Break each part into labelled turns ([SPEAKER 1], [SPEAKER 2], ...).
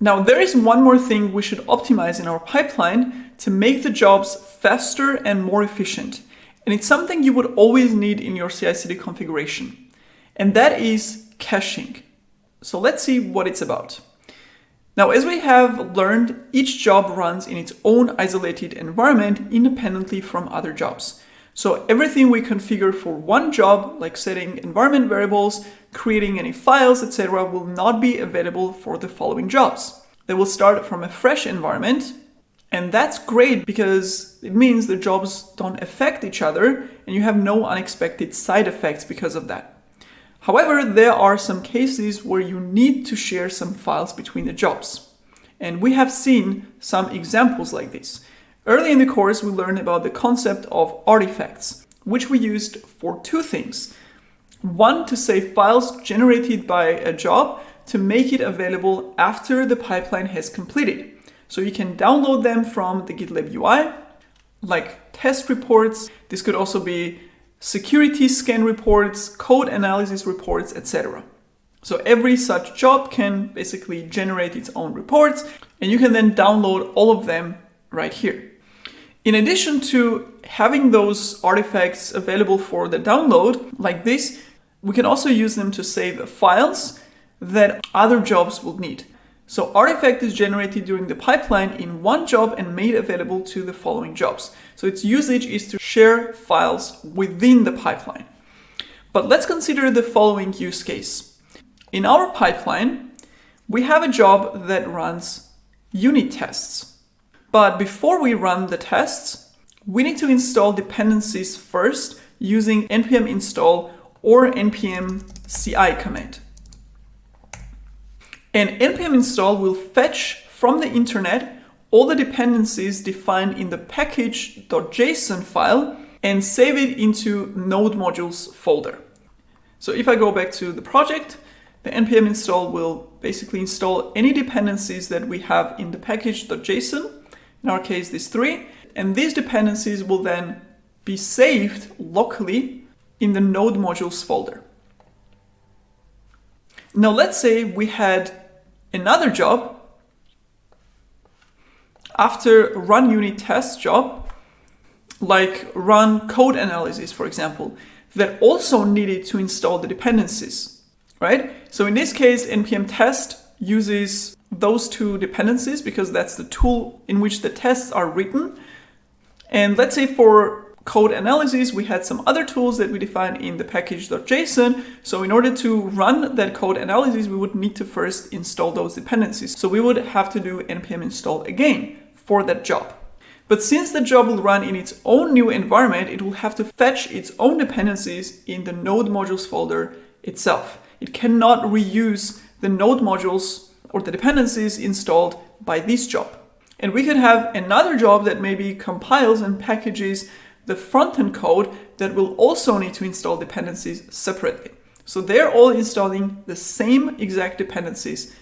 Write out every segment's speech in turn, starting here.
[SPEAKER 1] Now, there is one more thing we should optimize in our pipeline to make the jobs faster and more efficient. And it's something you would always need in your CI/CD configuration. And that is caching. So let's see what it's about. Now, as we have learned, each job runs in its own isolated environment independently from other jobs. So everything we configure for one job, like setting environment variables, creating any files, etc., will not be available for the following jobs. They will start from a fresh environment, and that's great because it means the jobs don't affect each other and you have no unexpected side effects because of that. However, there are some cases where you need to share some files between the jobs. And we have seen some examples like this. Early in the course, we learned about the concept of artifacts, which we used for two things. One, to save files generated by a job to make it available after the pipeline has completed. So you can download them from the GitLab UI, like test reports. This could also be security scan reports, code analysis reports, etc. So every such job can basically generate its own reports, and you can then download all of them right here. In addition to having those artifacts available for the download like this, we can also use them to save files that other jobs will need. So artifact is generated during the pipeline in one job and made available to the following jobs. So its usage is to share files within the pipeline. But let's consider the following use case. In our pipeline, we have a job that runs unit tests. But before we run the tests, we need to install dependencies first using npm install or npm CI command. And npm install will fetch from the internet all the dependencies defined in the package.json file and save it into node modules folder. So if I go back to the project, the npm install will basically install any dependencies that we have in the package.json. In our case, these three. And these dependencies will then be saved locally in the node modules folder. Now let's say we had another job after run unit test job, like run code analysis, for example, that also needed to install the dependencies, right? So in this case, npm test uses those two dependencies because that's the tool in which the tests are written. And let's say for code analysis, we had some other tools that we defined in the package.json. So in order to run that code analysis, we would need to first install those dependencies. So we would have to do npm install again for that job. But since the job will run in its own new environment, it will have to fetch its own dependencies in the node modules folder itself. It cannot reuse the node modules or the dependencies installed by this job. And we can have another job that maybe compiles and packages the front-end code that will also need to install dependencies separately. So they're all installing the same exact dependencies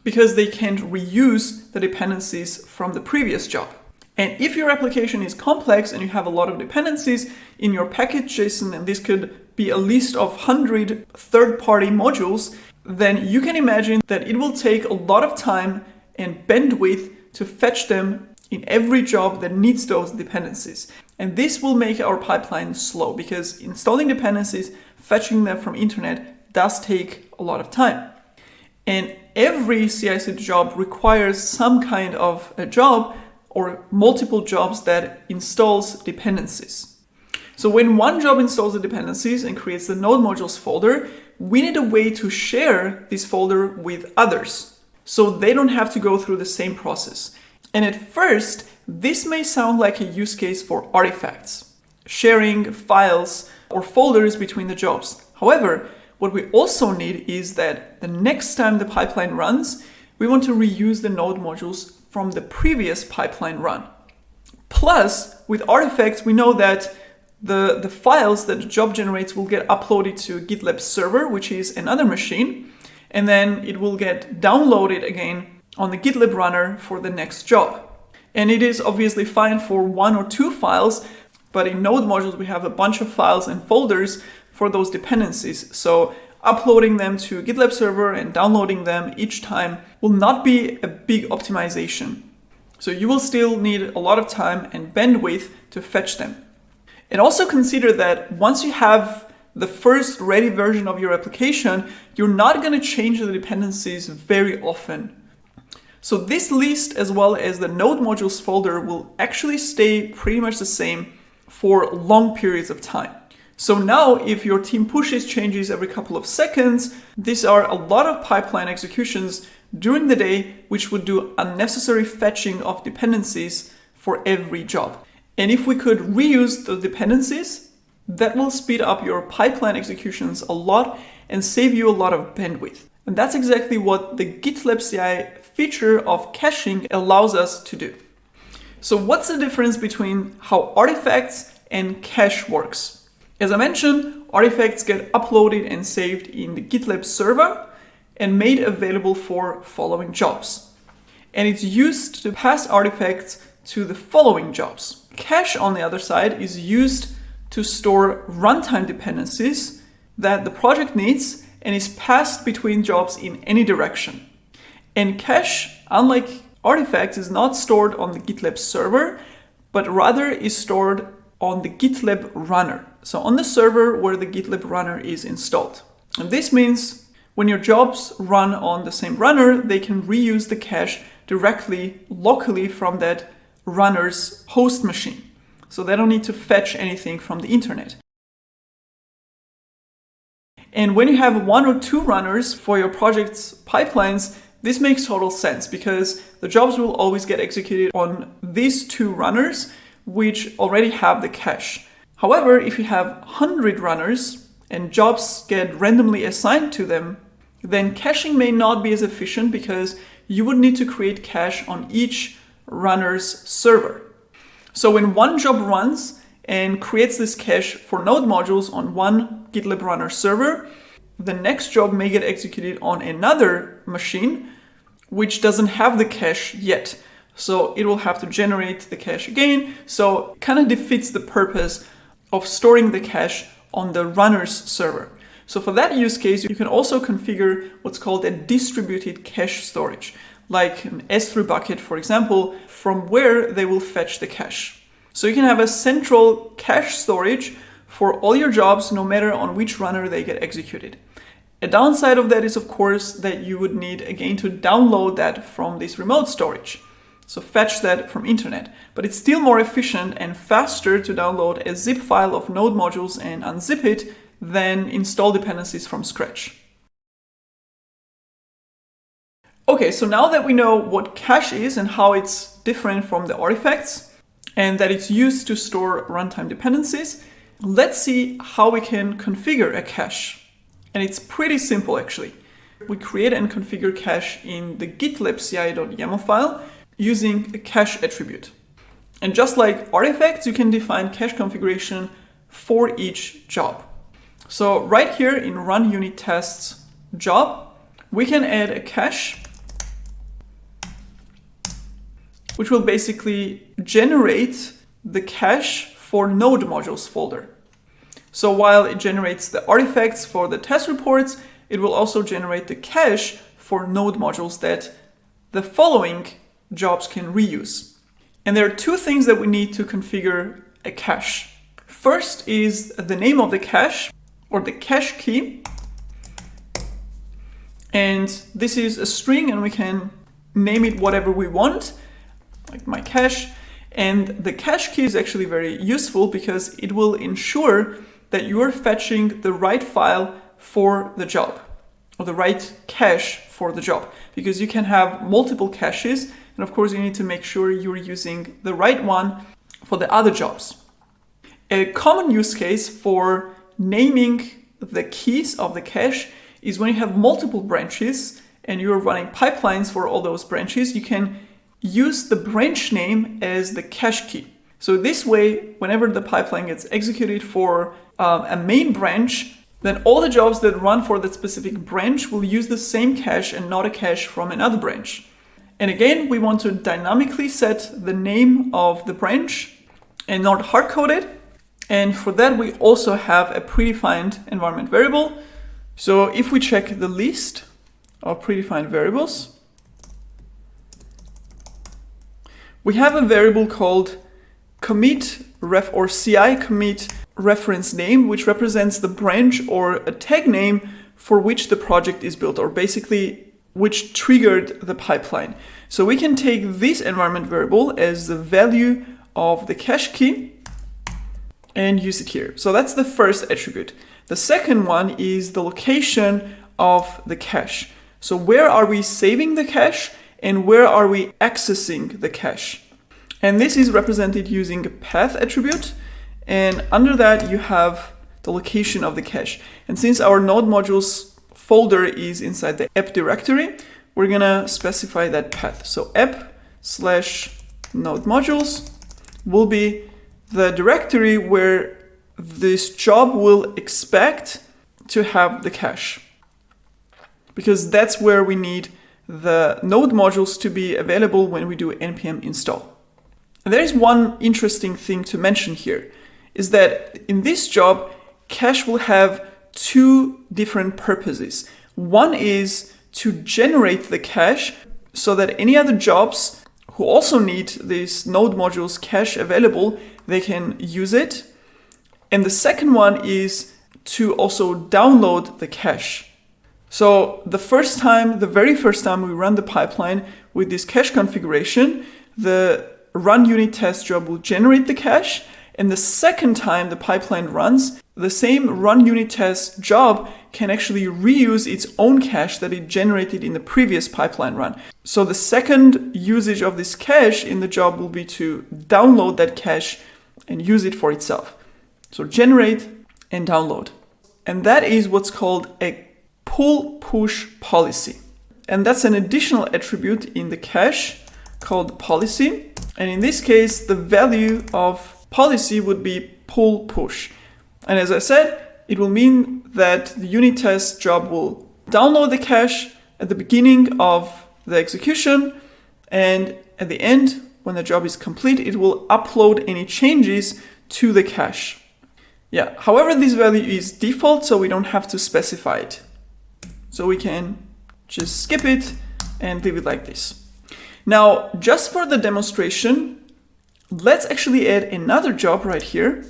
[SPEAKER 1] because they can't reuse the dependencies from the previous job. And if your application is complex and you have a lot of dependencies in your package.json, and this could be a list of 100 third-party modules, then you can imagine that it will take a lot of time and bandwidth to fetch them in every job that needs those dependencies. And this will make our pipeline slow because installing dependencies, fetching them from internet does take a lot of time. And every CI/CD job requires some kind of a job or multiple jobs that installs dependencies. So when one job installs the dependencies and creates the node modules folder, we need a way to share this folder with others so they don't have to go through the same process. And at first, this may sound like a use case for artifacts, sharing files or folders between the jobs. However, what we also need is that the next time the pipeline runs, we want to reuse the node modules from the previous pipeline run. Plus, with artifacts, we know that the files that the job generates will get uploaded to GitLab server, which is another machine, and then it will get downloaded again on the GitLab runner for the next job. And it is obviously fine for one or two files, but in node modules, we have a bunch of files and folders for those dependencies. So uploading them to a GitLab server and downloading them each time will not be a big optimization. So you will still need a lot of time and bandwidth to fetch them. And also consider that once you have the first ready version of your application, you're not going to change the dependencies very often. So this list, as well as the node modules folder, will actually stay pretty much the same for long periods of time. So now if your team pushes changes every couple of seconds, these are a lot of pipeline executions during the day, which would do unnecessary fetching of dependencies for every job. And if we could reuse the dependencies, that will speed up your pipeline executions a lot and save you a lot of bandwidth. And that's exactly what the GitLab CI feature of caching allows us to do. So what's the difference between how artifacts and cache works? As I mentioned, artifacts get uploaded and saved in the GitLab server and made available for following jobs. And it's used to pass artifacts to the following jobs. Cache, on the other side, is used to store runtime dependencies that the project needs and is passed between jobs in any direction. And cache, unlike artifacts, is not stored on the GitLab server, but rather is stored on the GitLab runner. So on the server where the GitLab runner is installed. And this means when your jobs run on the same runner, they can reuse the cache directly, locally from that runner's host machine. So they don't need to fetch anything from the internet. And when you have one or two runners for your project's pipelines, this makes total sense because the jobs will always get executed on these two runners, which already have the cache. However, if you have 100 runners and jobs get randomly assigned to them, then caching may not be as efficient because you would need to create cache on each runner's server. So when one job runs and creates this cache for node modules on one GitLab runner server, the next job may get executed on another machine which doesn't have the cache yet. So it will have to generate the cache again. So it kind of defeats the purpose of storing the cache on the runner's server. So for that use case, you can also configure what's called a distributed cache storage, like an S3 bucket, for example, from where they will fetch the cache. So you can have a central cache storage for all your jobs, no matter on which runner they get executed. A downside of that is, of course, that you would need again to download that from this remote storage. So fetch that from internet. But it's still more efficient and faster to download a zip file of node modules and unzip it than install dependencies from scratch. Okay, so now that we know what cache is and how it's different from the artifacts, and that it's used to store runtime dependencies, let's see how we can configure a cache. And it's pretty simple actually. We create and configure cache in the GitLab ci.yaml file using a cache attribute. And just like artifacts, you can define cache configuration for each job. So right here in run unit tests job, we can add a cache which will basically generate the cache for node modules folder. So while it generates the artifacts for the test reports, it will also generate the cache for node modules that the following jobs can reuse. And there are two things that we need to configure a cache. First is the name of the cache or the cache key. And this is a string and we can name it whatever we want, like my cache. And the cache key is actually very useful because it will ensure that you are fetching the right file for the job or the right cache for the job, because you can have multiple caches. And of course you need to make sure you're using the right one for the other jobs. A common use case for naming the keys of the cache is when you have multiple branches and you're running pipelines for all those branches, you can use the branch name as the cache key. So this way, whenever the pipeline gets executed for a main branch, then all the jobs that run for that specific branch will use the same cache and not a cache from another branch. And again, we want to dynamically set the name of the branch and not hard-code it. And for that, we also have a predefined environment variable So if we check the list of predefined variables, we have a variable called commit ref or CI commit reference name, which represents the branch or a tag name for which the project is built, or basically which triggered the pipeline. So we can take this environment variable as the value of the cache key and use it here. So that's the first attribute. The second one is the location of the cache. So where are we saving the cache and where are we accessing the cache? And this is represented using a path attribute. And under that, you have the location of the cache. And since our node modules folder is inside the app directory, we're gonna specify that path. So app/node modules will be the directory where this job will expect to have the cache, because that's where we need the node modules to be available when we do npm install. And there is one interesting thing to mention here, is that in this job, cache will have two different purposes. One is to generate the cache so that any other jobs who also need this node modules cache available, they can use it. And the second one is to also download the cache. So the very first time we run the pipeline with this cache configuration, the run unit test job will generate the cache. And the second time the pipeline runs, the same run unit test job can actually reuse its own cache that it generated in the previous pipeline run. So the second usage of this cache in the job will be to download that cache and use it for itself. So generate and download. And that is what's called a pull push policy. And that's an additional attribute in the cache called policy. And in this case, the value of policy would be pull push. And as I said, it will mean that the unit test job will download the cache at the beginning of the execution, and at the end, when the job is complete, it will upload any changes to the cache. Yeah, however, this value is default, so we don't have to specify it. So we can just skip it and leave it like this. Now, just for the demonstration, let's actually add another job right here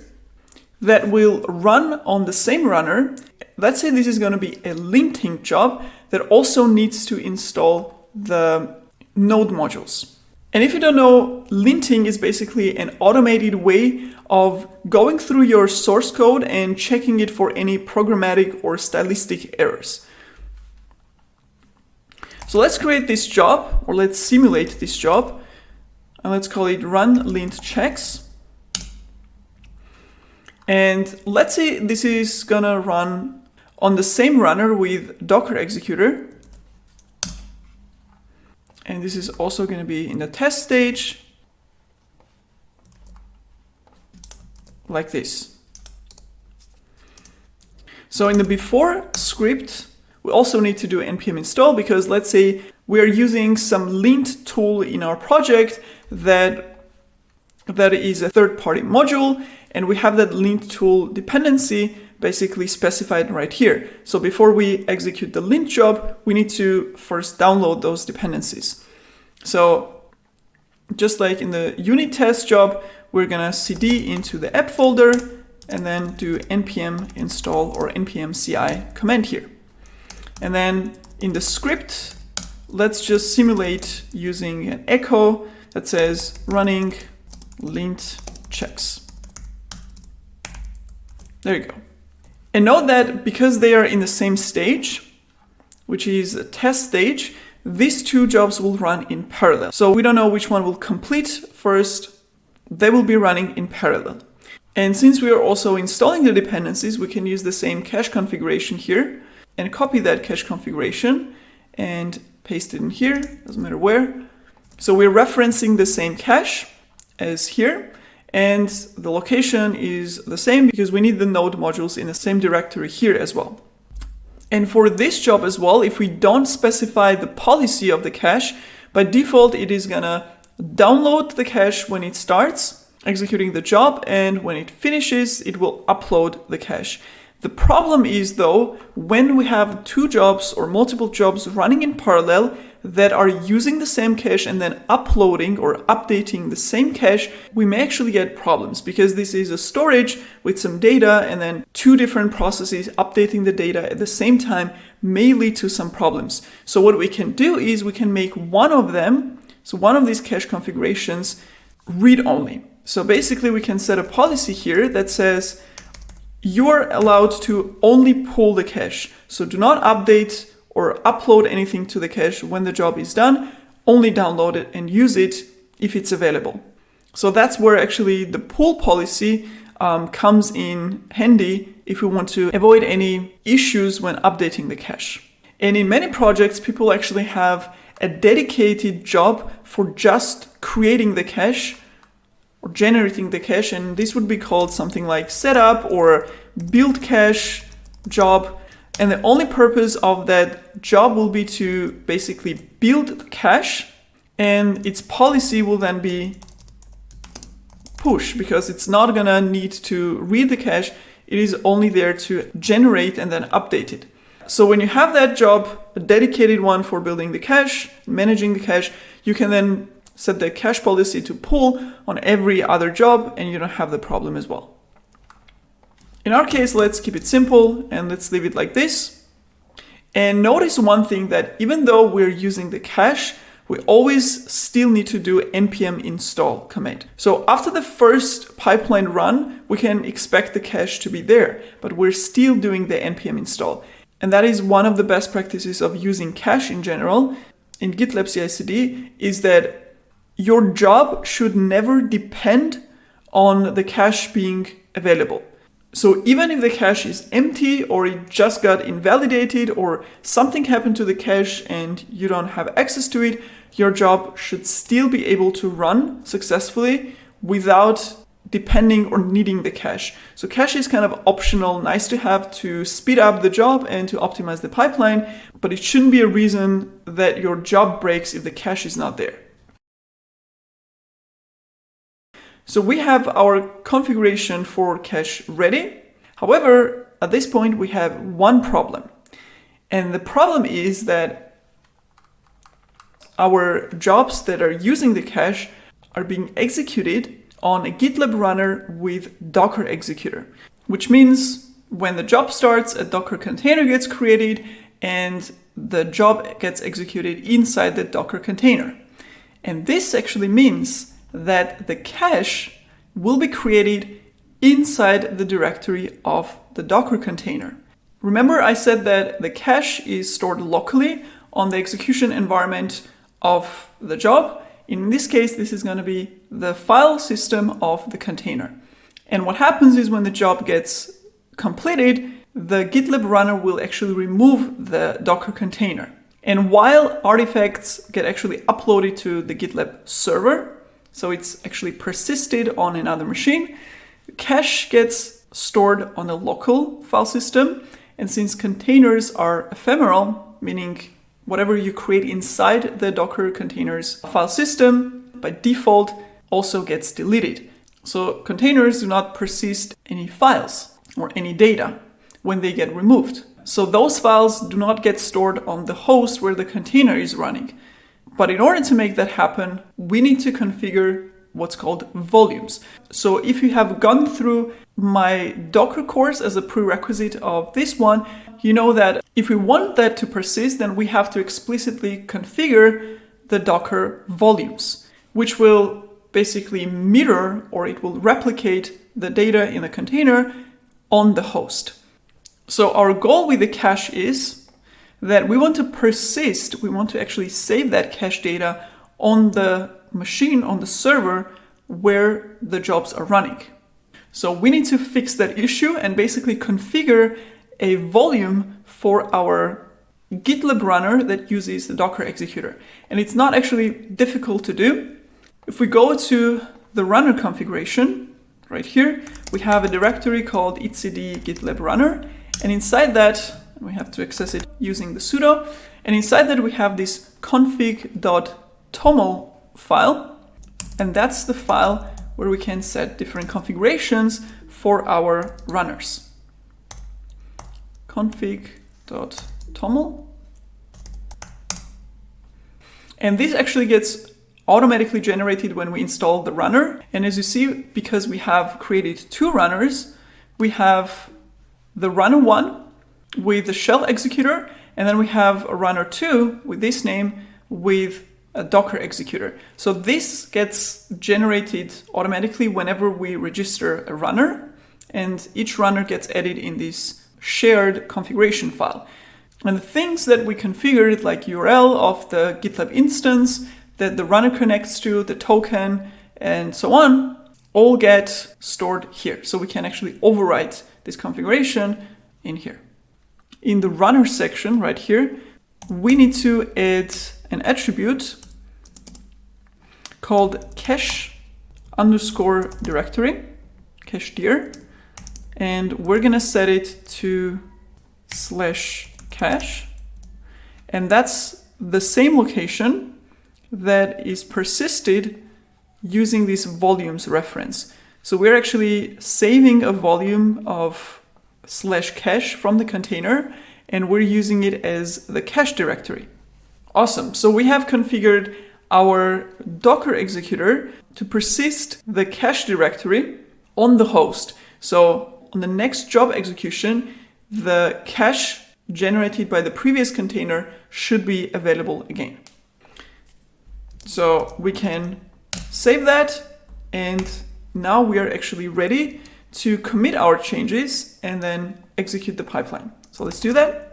[SPEAKER 1] that will run on the same runner. Let's say this is going to be a linting job that also needs to install the node modules. And if you don't know, linting is basically an automated way of going through your source code and checking it for any programmatic or stylistic errors. So let's create this job, or let's simulate this job, and let's call it run lint checks. And let's say this is gonna run on the same runner with Docker executor. And this is also gonna be in the test stage, like this. So in the before script, we also need to do npm install, because let's say we are using some lint tool in our project that is a third-party module, and we have that lint tool dependency basically specified right here. So before we execute the lint job, we need to first download those dependencies. So just like in the unit test job, we're gonna cd into the app folder and then do npm install or npm CI command here. And then in the script, let's just simulate using an echo that says running lint checks. There you go. And note that because they are in the same stage, which is a test stage, these two jobs will run in parallel. So we don't know which one will complete first. They will be running in parallel. And since we are also installing the dependencies, we can use the same cache configuration here and copy that cache configuration and paste it in here, doesn't matter where. So we're referencing the same cache as here, and the location is the same because we need the node modules in the same directory here as well. And for this job as well, if we don't specify the policy of the cache, by default it is gonna download the cache when it starts executing the job, and when it finishes, it will upload the cache. The problem is though, when we have two jobs or multiple jobs running in parallel that are using the same cache and then uploading or updating the same cache, we may actually get problems because this is a storage with some data, and then two different processes updating the data at the same time may lead to some problems. So what we can do is we can make one of them, so one of these cache configurations, read-only. So basically we can set a policy here that says you're allowed to only pull the cache. So do not update or upload anything to the cache when the job is done, only download it and use it if it's available. So that's where actually the pull policy comes in handy if we want to avoid any issues when updating the cache. And in many projects, people actually have a dedicated job for just creating the cache or generating the cache, and this would be called something like setup or build cache job. And the only purpose of that job will be to basically build the cache, and its policy will then be push, because it's not gonna need to read the cache. It is only there to generate and then update it. So when you have that job, a dedicated one for building the cache, managing the cache, you can then set the cache policy to pull on every other job, and you don't have the problem as well. In our case, let's keep it simple and let's leave it like this. And notice one thing, that even though we're using the cache, we always still need to do npm install command. So after the first pipeline run, we can expect the cache to be there, but we're still doing the npm install. And that is one of the best practices of using cache in general in GitLab CI/CD, is that your job should never depend on the cache being available. So even if the cache is empty, or it just got invalidated, or something happened to the cache and you don't have access to it, your job should still be able to run successfully without depending or needing the cache. So cache is kind of optional, nice to have to speed up the job and to optimize the pipeline, but it shouldn't be a reason that your job breaks if the cache is not there. So we have our configuration for cache ready. However, at this point we have one problem. And the problem is that our jobs that are using the cache are being executed on a GitLab runner with Docker executor, which means when the job starts, a Docker container gets created and the job gets executed inside the Docker container. And this actually means that the cache will be created inside the directory of the Docker container. Remember, I said that the cache is stored locally on the execution environment of the job. In this case, this is going to be the file system of the container. And what happens is when the job gets completed, the GitLab runner will actually remove the Docker container. And while artifacts get actually uploaded to the GitLab server, so it's actually persisted on another machine, cache gets stored on a local file system. And since containers are ephemeral, meaning whatever you create inside the Docker containers file system by default also gets deleted. So containers do not persist any files or any data when they get removed. So those files do not get stored on the host where the container is running. But in order to make that happen, we need to configure what's called volumes. So if you have gone through my Docker course as a prerequisite of this one, you know that if we want that to persist, then we have to explicitly configure the Docker volumes, which will basically mirror, or it will replicate the data in the container on the host. So our goal with the cache is that we want to persist, we want to actually save that cache data on the machine, on the server where the jobs are running. So we need to fix that issue and basically configure a volume for our GitLab runner that uses the Docker executor. And it's not actually difficult to do. If we go to the runner configuration, right here, we have a directory called etcd GitLab runner. And inside that, we have to access it using the sudo. And inside that we have this config.toml file. And that's the file where we can set different configurations for our runners. config.toml. And this actually gets automatically generated when we install the runner. And as you see, because we have created two runners, we have the runner 1 with the shell executor, and then we have a runner 2 with this name with a Docker executor. So this gets generated automatically whenever we register a runner, and each runner gets added in this shared configuration file. And the things that we configured, like URL of the GitLab instance that the runner connects to, the token, and so on, all get stored here. So we can actually overwrite this configuration in here. In the runner section right here, we need to add an attribute called cache_directory, cache dir, and we're gonna set it to /cache, and that's the same location that is persisted using this volumes reference. So we're actually saving a volume of /cache from the container, and we're using it as the cache directory. Awesome. So we have configured our Docker executor to persist the cache directory on the host. So on the next job execution, the cache generated by the previous container should be available again. So we can save that, and now we are actually ready to commit our changes and then execute the pipeline. So let's do that.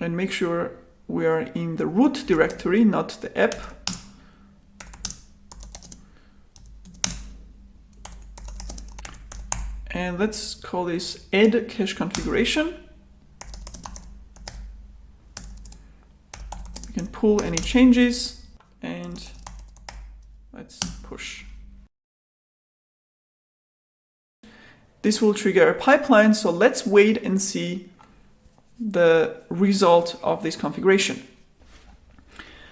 [SPEAKER 1] And make sure we are in the root directory, not the app. And let's call this add cache configuration. We can pull any changes and let's push. This will trigger a pipeline, so let's wait and see the result of this configuration.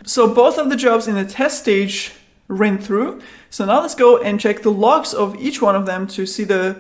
[SPEAKER 1] So both of the jobs in the test stage ran through. So now let's go and check the logs of each one of them to see the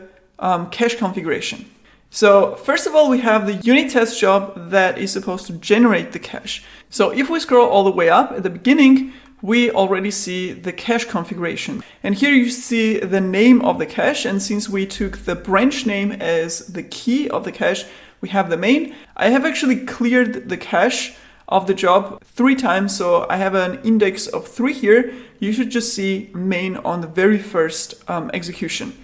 [SPEAKER 1] cache configuration. So first of all, we have the unit test job that is supposed to generate the cache. So if we scroll all the way up at the beginning, we already see the cache configuration. And here you see the name of the cache. And since we took the branch name as the key of the cache, we have the main. I have actually cleared the cache of the job 3 times. So I have an index of 3 here. You should just see main on the very first execution.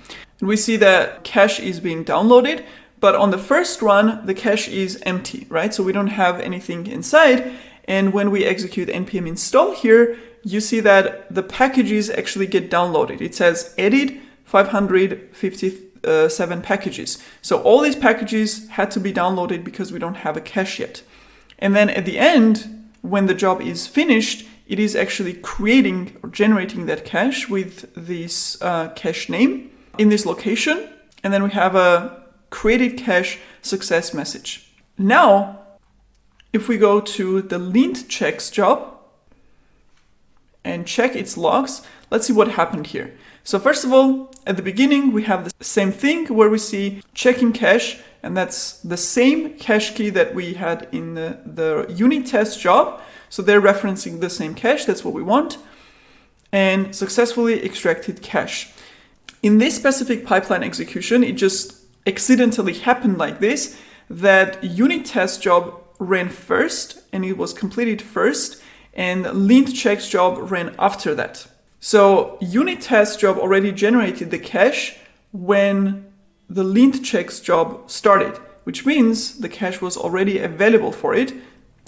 [SPEAKER 1] And we see that cache is being downloaded, but on the first run, the cache is empty, right? So we don't have anything inside. And when we execute npm install here, you see that the packages actually get downloaded. It says added 557 packages. So all these packages had to be downloaded because we don't have a cache yet. And then at the end, when the job is finished, it is actually creating or generating that cache with this cache name in this location. And then we have a created cache success message. Now, if we go to the lint checks job and check its logs, let's see what happened here. So first of all, at the beginning, we have the same thing where we see checking cache, and that's the same cache key that we had in the unit test job. So they're referencing the same cache, that's what we want, and successfully extracted cache. In this specific pipeline execution, it just accidentally happened like this, that unit test job ran first and it was completed first, and lint checks job ran after that. So unit test job already generated the cache when the lint checks job started, which means the cache was already available for it.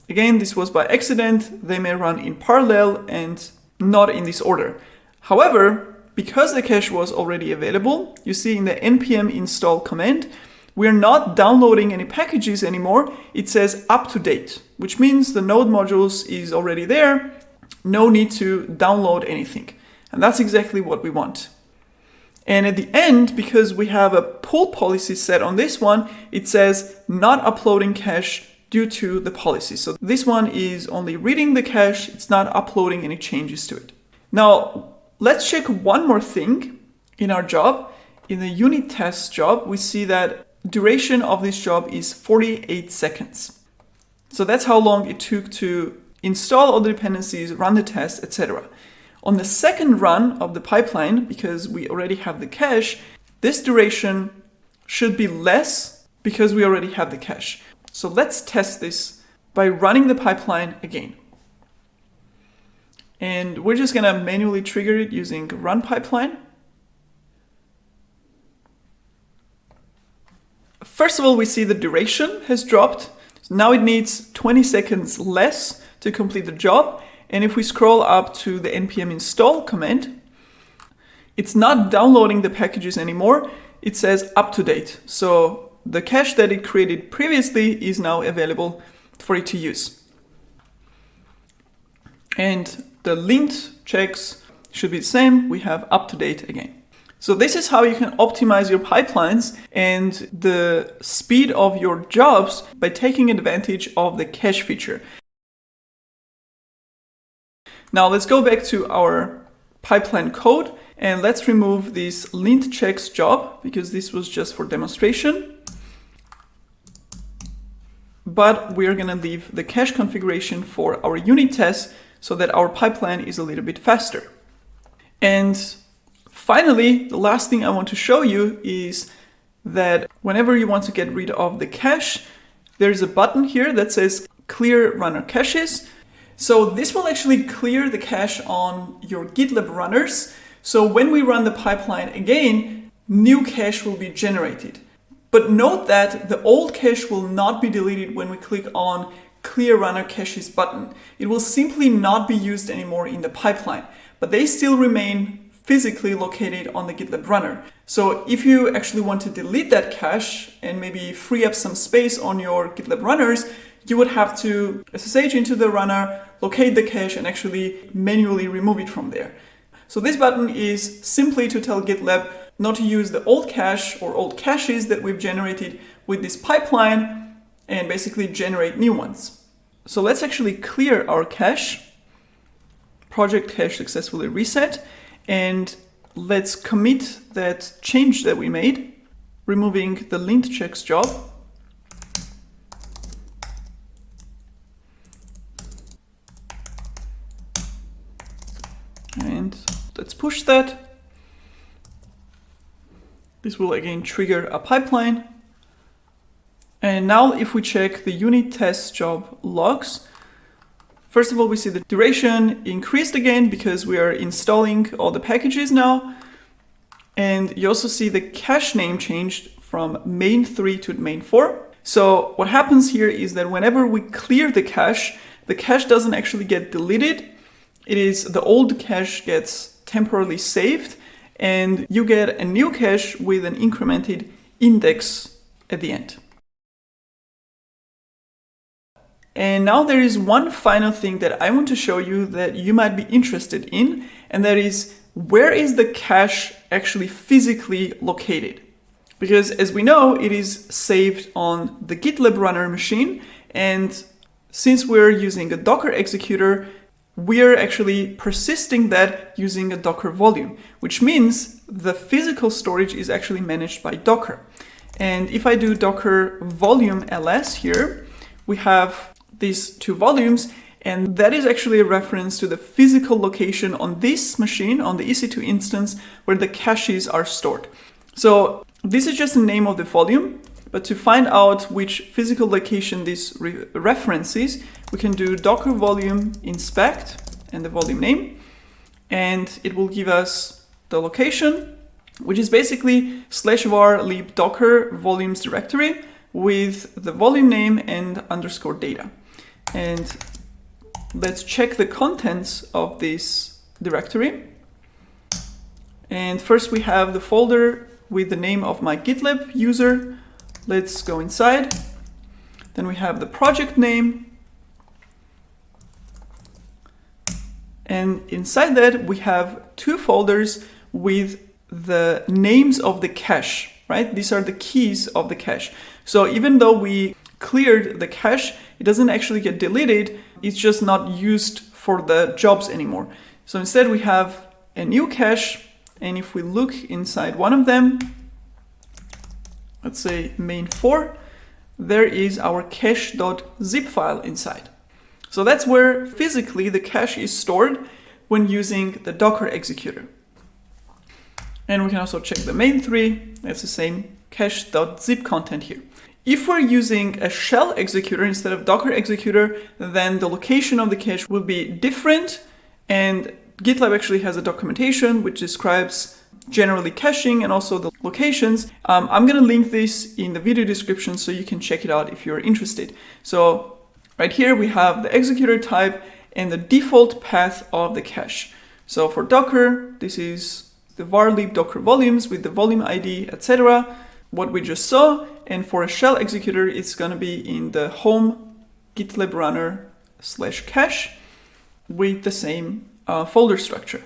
[SPEAKER 1] Again, this was by accident. They may run in parallel and not in this order. However, because the cache was already available, you see in the npm install command, we're not downloading any packages anymore. It says up to date, which means the node modules is already there. No need to download anything. And that's exactly what we want. And at the end, because we have a pull policy set on this one, it says not uploading cache due to the policy. So this one is only reading the cache. It's not uploading any changes to it. Now, let's check one more thing in our job. in the unit test job, we see that duration of this job is 48 seconds. So that's how long it took to install all the dependencies, run the test, etc. On the second run of the pipeline, because we already have the cache, this duration should be less because we already have the cache. So let's test this by running the pipeline again. And we're just going to manually trigger it using run pipeline. First of all, we see the duration has dropped. So now it needs 20 seconds less to complete the job. And if we scroll up to the npm install command, it's not downloading the packages anymore. It says up to date. So the cache that it created previously is now available for it to use. And the lint checks should be the same. We have up to date again. So this is how you can optimize your pipelines and the speed of your jobs by taking advantage of the cache feature. Now let's go back to our pipeline code and let's remove this lint checks job because this was just for demonstration. But we're going to leave the cache configuration for our unit tests so that our pipeline is a little bit faster. And finally, the last thing I want to show you is that whenever you want to get rid of the cache, there's a button here that says clear runner caches. So this will actually clear the cache on your GitLab runners. So when we run the pipeline again, new cache will be generated. But note that the old cache will not be deleted when we click on clear runner caches button. It will simply not be used anymore in the pipeline, but they still remain physically located on the GitLab runner. So if you actually want to delete that cache and maybe free up some space on your GitLab runners, you would have to SSH into the runner, locate the cache, and actually manually remove it from there. So this button is simply to tell GitLab not to use the old cache or old caches that we've generated with this pipeline and basically generate new ones. So let's actually clear our cache. Project cache successfully reset. And let's commit that change that we made, removing the lint checks job. And let's push that. This will again trigger a pipeline. And now if we check the unit test job logs, first of all, we see the duration increased again because we are installing all the packages now. And you also see the cache name changed from main3 to main4. So what happens here is that whenever we clear the cache doesn't actually get deleted. It is the old cache gets temporarily saved and you get a new cache with an incremented index at the end. And now there is one final thing that I want to show you that you might be interested in, and that is where is the cache actually physically located? Because as we know, it is saved on the GitLab runner machine, and since we're using a Docker executor, we're actually persisting that using a Docker volume, which means the physical storage is actually managed by Docker. And if I do Docker volume ls here, we have these two volumes, and that is actually a reference to the physical location on this machine, on the EC2 instance, where the caches are stored. So this is just the name of the volume, but to find out which physical location this references, we can do docker volume inspect and the volume name, and it will give us the location, which is basically /var lib docker volumes directory with the volume name and underscore data. And let's check the contents of this directory. And first we have the folder with the name of my GitLab user. Let's go inside. Then we have the project name. And inside that we have two folders with the names of the cache, right? These are the keys of the cache. So even though we cleared the cache, it doesn't actually get deleted. It's just not used for the jobs anymore. So instead we have a new cache And if we look inside one of them, let's say main4, there is our cache.zip file inside. So that's where physically the cache is stored when using the Docker executor. And we can also check the main3, that's the same cache.zip content here. If we're using a shell executor instead of Docker executor, then the location of the cache will be different, and GitLab actually has a documentation which describes generally caching and also the locations. I'm going to link this in the video description so you can check it out if you're interested. So right here we have the executor type and the default path of the cache. So for Docker, this is the var lib docker volumes with the volume ID, etc. What we just saw. And for a shell executor, it's going to be in the home GitLab runner /cache with the same folder structure.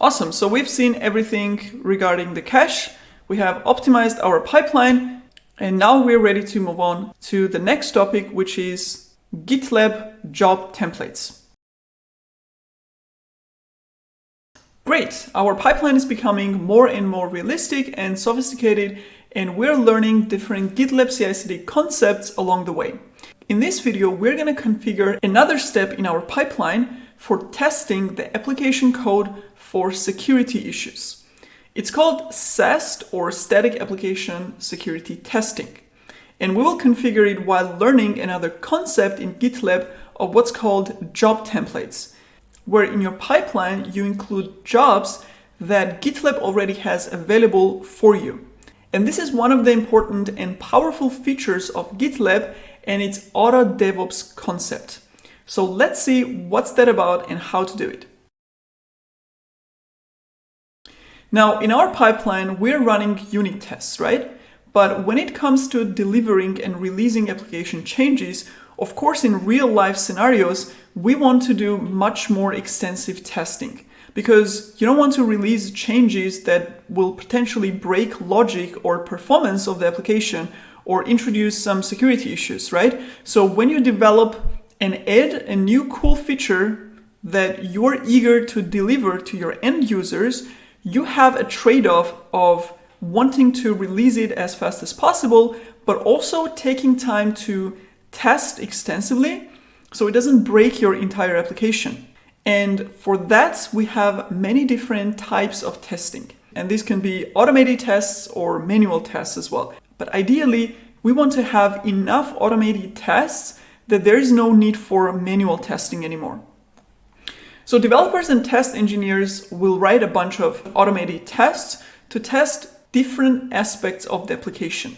[SPEAKER 1] Awesome. So we've seen everything regarding the cache. We have optimized our pipeline, and now we're ready to move on to the next topic, which is GitLab job templates. Great. Our pipeline is becoming more and more realistic and sophisticated, and we're learning different GitLab CI/CD concepts along the way. In this video, we're going to configure another step in our pipeline for testing the application code for security issues. It's called SAST, or Static Application Security Testing. And we will configure it while learning another concept in GitLab of what's called job templates, where in your pipeline you include jobs that GitLab already has available for you. And this is one of the important and powerful features of GitLab and its auto DevOps concept. So let's see what's that about and how to do it. Now, in our pipeline, we're running unit tests, right? But when it comes to delivering and releasing application changes, of course, in real life scenarios, we want to do much more extensive testing, because you don't want to release changes that will potentially break logic or performance of the application or introduce some security issues, right? So when you develop and add a new cool feature that you're eager to deliver to your end users, you have a trade-off of wanting to release it as fast as possible, but also taking time to test extensively so it doesn't break your entire application. And for that, we have many different types of testing. And these can be automated tests or manual tests as well. But ideally, we want to have enough automated tests that there is no need for manual testing anymore. So developers and test engineers will write a bunch of automated tests to test different aspects of the application.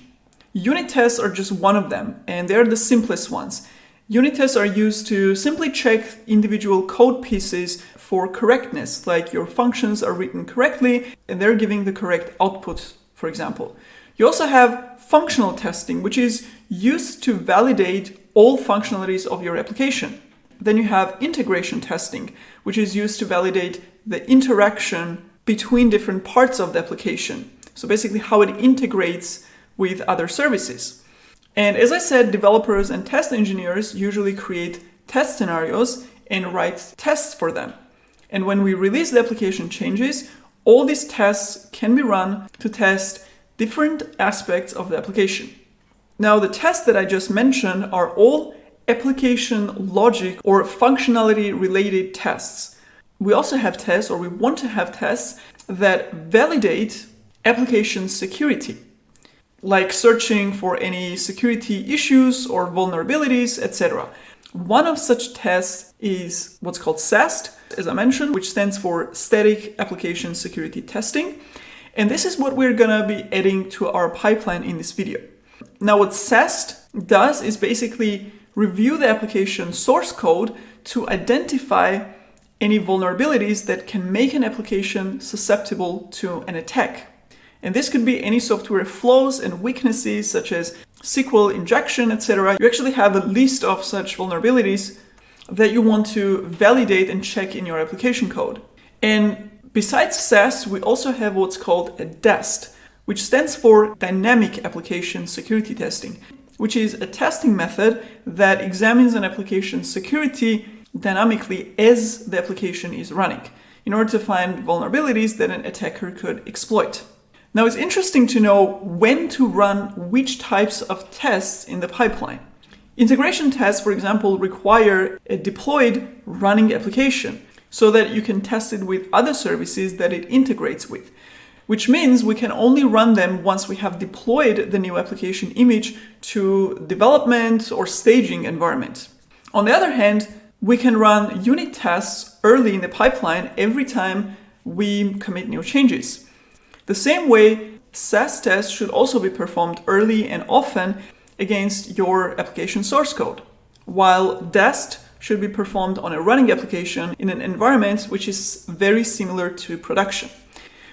[SPEAKER 1] Unit tests are just one of them, and they're the simplest ones. Unit tests are used to simply check individual code pieces for correctness, like your functions are written correctly and they're giving the correct output, for example. You also have functional testing, which is used to validate all functionalities of your application. Then you have integration testing, which is used to validate the interaction between different parts of the application. So basically how it integrates with other services. And as I said, developers and test engineers usually create test scenarios and write tests for them. And when we release the application changes, all these tests can be run to test different aspects of the application. Now, the tests that I just mentioned are all application logic or functionality related tests. We also have tests, or we want to have tests that validate application security, like searching for any security issues or vulnerabilities, etc. One of such tests is what's called SAST, as I mentioned, which stands for Static Application Security Testing. And this is what we're gonna be adding to our pipeline in this video. Now, what SAST does is basically review the application source code to identify any vulnerabilities that can make an application susceptible to an attack. And this could be any software flaws and weaknesses such as SQL injection, etc. You actually have a list of such vulnerabilities that you want to validate and check in your application code. And besides SAST, we also have what's called a DAST, which stands for Dynamic Application Security Testing, which is a testing method that examines an application's security dynamically as the application is running. in order to find vulnerabilities that an attacker could exploit. Now it's interesting to know when to run which types of tests in the pipeline. Integration tests, for example, require a deployed running application so that you can test it with other services that it integrates with, which means we can only run them once we have deployed the new application image to development or staging environment. On the other hand, we can run unit tests early in the pipeline every time we commit new changes. The same way, SAS tests should also be performed early and often against your application source code, while DEST should be performed on a running application in an environment which is very similar to production.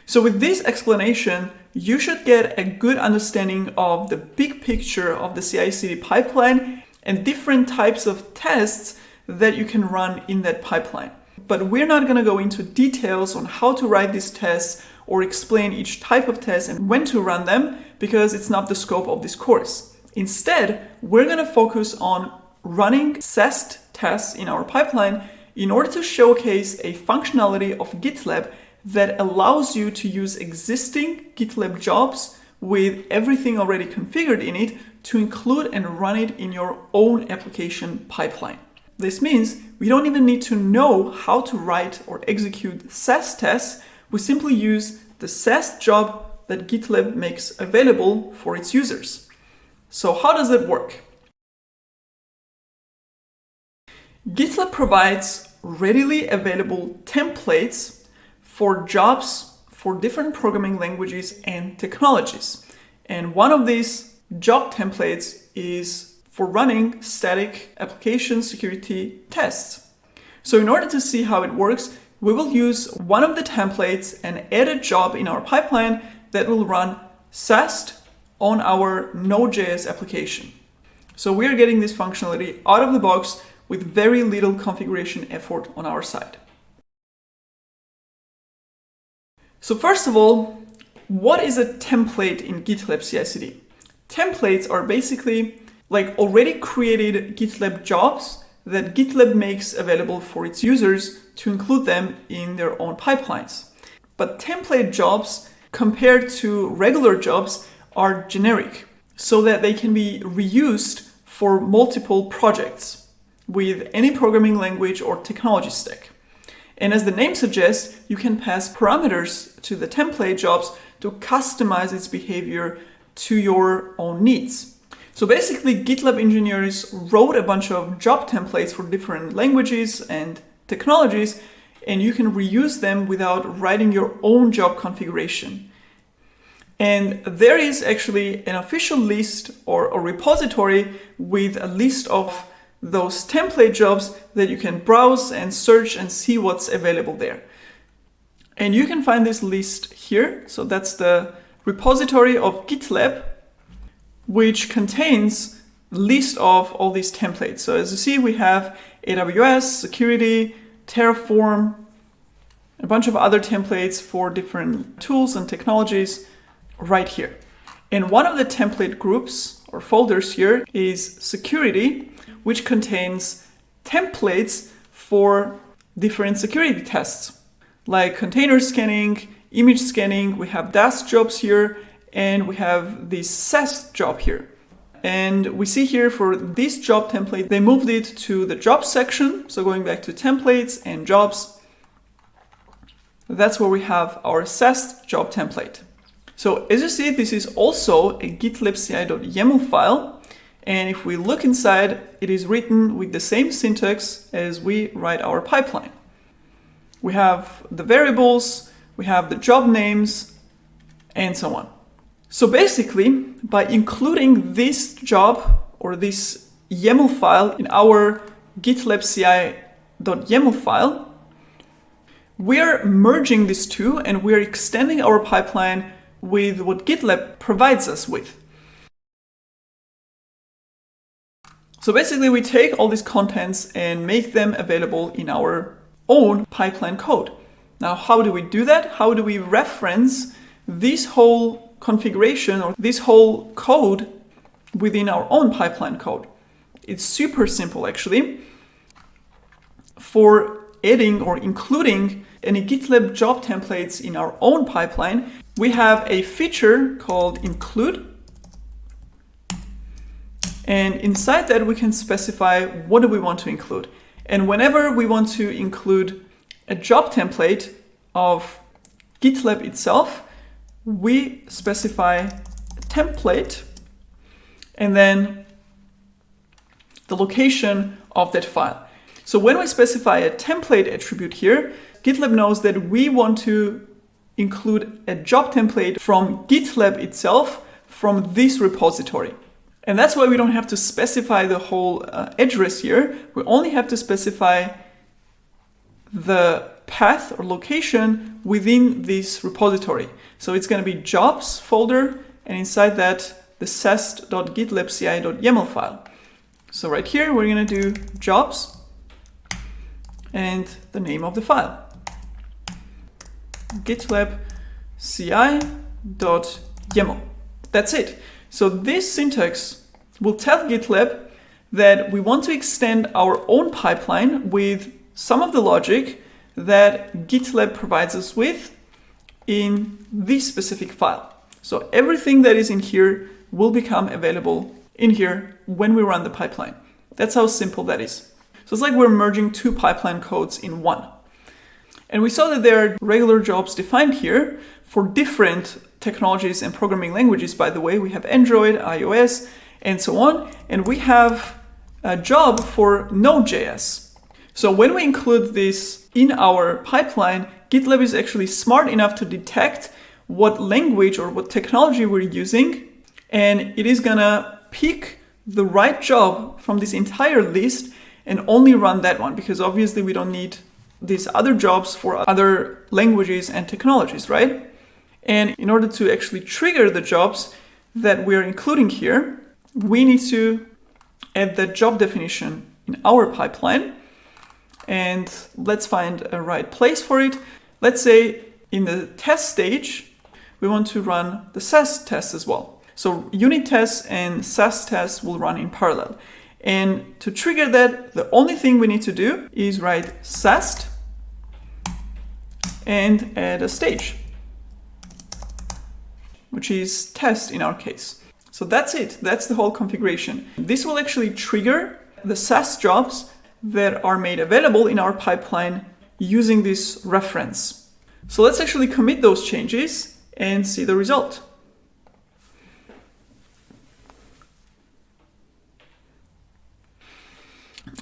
[SPEAKER 1] So with this explanation, you should get a good understanding of the big picture of the CI/CD pipeline and different types of tests that you can run in that pipeline. But we're not going to go into details on how to write these tests or explain each type of test and when to run them, because it's not the scope of this course. Instead, we're going to focus on running SEST tests in our pipeline in order to showcase a functionality of GitLab that allows you to use existing GitLab jobs with everything already configured in it to include and run it in your own application pipeline. This means we don't even need to know how to write or execute SEST tests. We simply use the SEST job that GitLab makes available for its users. So how does it work? GitLab provides readily available templates for jobs for different programming languages and technologies. And one of these job templates is for running static application security tests. So in order to see how it works, we will use one of the templates and add a job in our pipeline that will run SEST on our Node.js application. So we are getting this functionality out of the box with very little configuration effort on our side. So first of all, what is a template in GitLab CI/CD? Templates are basically like already created GitLab jobs that GitLab makes available for its users to include them in their own pipelines. But template jobs compared to regular jobs are generic so that they can be reused for multiple projects with any programming language or technology stack. And as the name suggests, you can pass parameters to the template jobs to customize its behavior to your own needs. So basically, GitLab engineers wrote a bunch of job templates for different languages and technologies, and you can reuse them without writing your own job configuration. And there is actually an official list or a repository with a list of those template jobs that you can browse and search and see what's available there. And you can find this list here. So that's the repository of GitLab, which contains a list of all these templates. So as you see, we have AWS, security, Terraform, a bunch of other templates for different tools and technologies right here. And one of the template groups or folders here is security, which contains templates for different security tests, like container scanning, image scanning. We have DAST jobs here, and we have this SEST job here. And we see here for this job template, they moved it to the jobs section. So going back to templates and jobs, that's where we have our SEST job template. So as you see, this is also a GitLab CI.yaml file. And if we look inside, it is written with the same syntax as we write our pipeline. We have the variables, we have the job names, and so on. So basically, by including this job or this YAML file in our GitLab CI.yaml file, we're merging these two and we're extending our pipeline with what GitLab provides us with. So basically, we take all these contents and make them available in our own pipeline code. Now, how do we do that? How do we reference this whole configuration or this whole code within our own pipeline code? It's super simple, actually. For adding or including any GitLab job templates in our own pipeline, we have a feature called include. And inside that, we can specify what do we want to include. And whenever we want to include a job template of GitLab itself, we specify template and then the location of that file. So when we specify a template attribute here, GitLab knows that we want to include a job template from GitLab itself from this repository. And that's why we don't have to specify the whole address here. We only have to specify the path or location within this repository. So it's going to be jobs folder, and inside that, the sast.gitlabci.yaml file. So right here, we're going to do jobs and the name of the file, gitlabci.yaml. That's it. So this syntax will tell GitLab that we want to extend our own pipeline with some of the logic that GitLab provides us with in this specific file. So everything that is in here will become available in here when we run the pipeline. That's how simple that is. So it's like we're merging two pipeline codes in one. And we saw that there are regular jobs defined here for different technologies and programming languages. By the way, we have Android, iOS, and so on. And we have a job for Node.js. So when we include this in our pipeline, GitLab is actually smart enough to detect what language or what technology we're using. And it is gonna pick the right job from this entire list and only run that one, because obviously we don't need these other jobs for other languages and technologies, right? And in order to actually trigger the jobs that we're including here, we need to add the job definition in our pipeline. And let's find a right place for it. Let's say in the test stage, we want to run the SAST test as well. So unit tests and SAST tests will run in parallel. And to trigger that, the only thing we need to do is write SAST and add a stage, which is test in our case. So that's it. That's the whole configuration. This will actually trigger the SAST jobs that are made available in our pipeline using this reference. So let's actually commit those changes and see the result.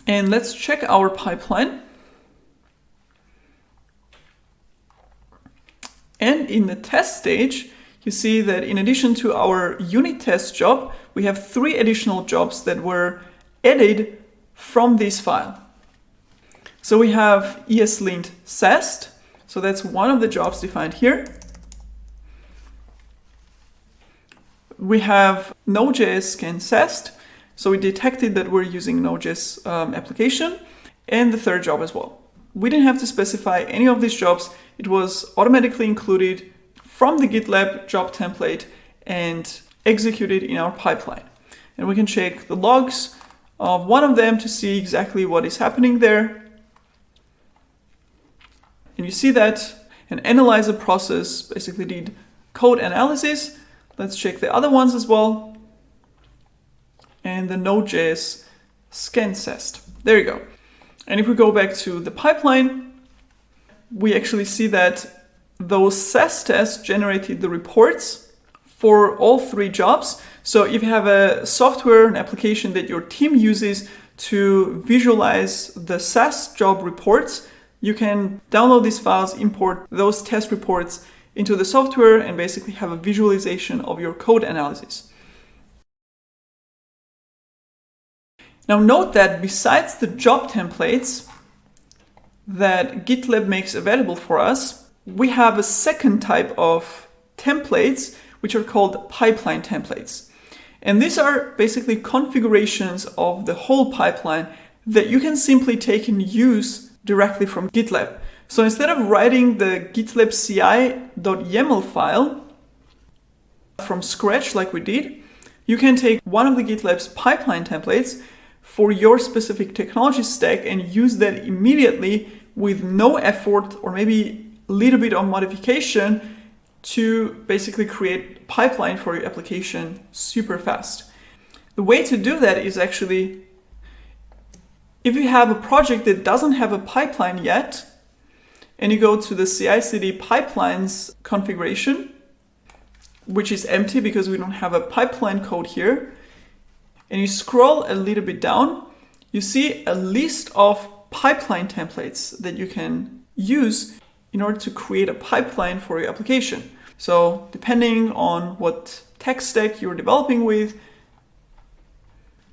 [SPEAKER 1] And let's check our pipeline. And in the test stage, you see that in addition to our unit test job, we have 3 additional jobs that were added from this file. So we have ESLint SAST. So that's one of the jobs defined here. We have Node.js scan SAST. So we detected that we're using Node.js application, and the third job as well. We didn't have to specify any of these jobs. It was automatically included from the GitLab job template and executed in our pipeline. And we can check the logs of one of them to see exactly what is happening there. And you see that an analyzer process basically did code analysis. Let's check the other ones as well. And the Node.js scan SAST. There you go. And if we go back to the pipeline, we actually see that those SAST tests generated the reports for all 3 jobs. So if you have a software, an application that your team uses to visualize the SAST job reports, you can download these files, import those test reports into the software, and basically have a visualization of your code analysis. Now note that besides the job templates that GitLab makes available for us, we have a second type of templates which are called pipeline templates. And these are basically configurations of the whole pipeline that you can simply take and use directly from GitLab. So instead of writing the gitlabci.yaml file from scratch like we did, you can take one of the GitLab's pipeline templates for your specific technology stack and use that immediately with no effort or maybe a little bit of modification to basically create a pipeline for your application super fast. The way to do that is actually, if you have a project that doesn't have a pipeline yet, and you go to the CI/CD pipelines configuration, which is empty because we don't have a pipeline code here, and you scroll a little bit down, you see a list of pipeline templates that you can use in order to create a pipeline for your application. So depending on what tech stack you're developing with,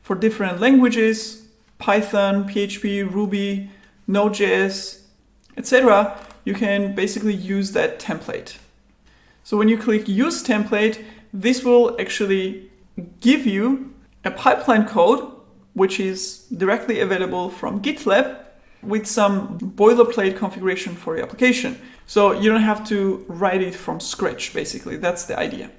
[SPEAKER 1] for different languages, Python, PHP, Ruby, Node.js, etc., you can basically use that template. So when you click Use Template, this will actually give you a pipeline code, which is directly available from GitLab with some boilerplate configuration for your application. So you don't have to write it from scratch, basically. That's the idea.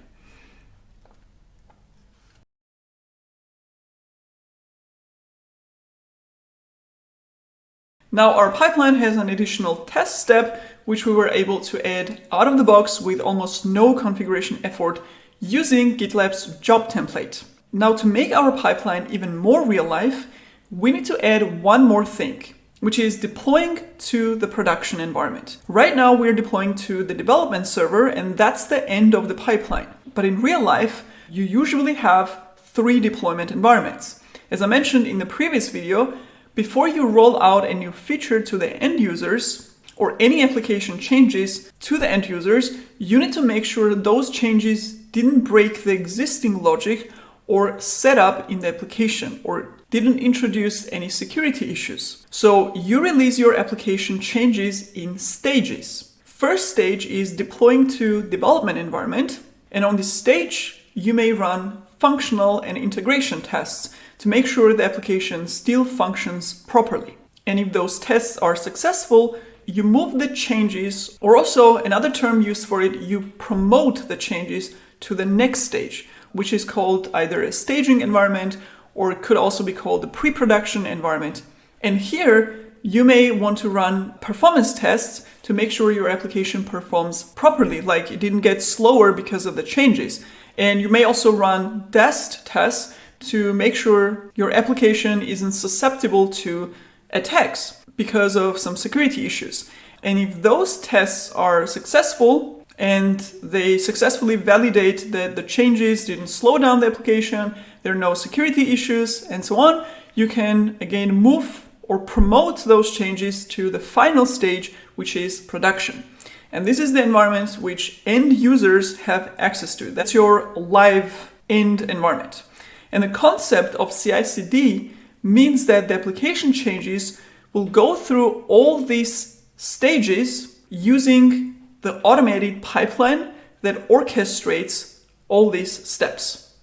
[SPEAKER 1] Now our pipeline has an additional test step, which we were able to add out of the box with almost no configuration effort using GitLab's job template. Now to make our pipeline even more real life, we need to add one more thing, which is deploying to the production environment. Right now we're deploying to the development server, and that's the end of the pipeline. But in real life, you usually have 3 deployment environments. As I mentioned in the previous video, before you roll out a new feature to the end users or any application changes to the end users, you need to make sure those changes didn't break the existing logic or setup in the application or didn't introduce any security issues. So you release your application changes in stages. First stage is deploying to development environment, and on this stage you may run functional and integration tests to make sure the application still functions properly. And if those tests are successful, you move the changes, or also another term used for it, you promote the changes to the next stage, which is called either a staging environment or it could also be called the pre-production environment. And here you may want to run performance tests to make sure your application performs properly, like it didn't get slower because of the changes. And you may also run test tests to make sure your application isn't susceptible to attacks because of some security issues. And if those tests are successful and they successfully validate that the changes didn't slow down the application, there are no security issues, and so on, you can again move or promote those changes to the final stage, which is production. And this is the environment which end users have access to. That's your live end environment. And the concept of CI/CD means that the application changes will go through all these stages using the automated pipeline that orchestrates all these steps.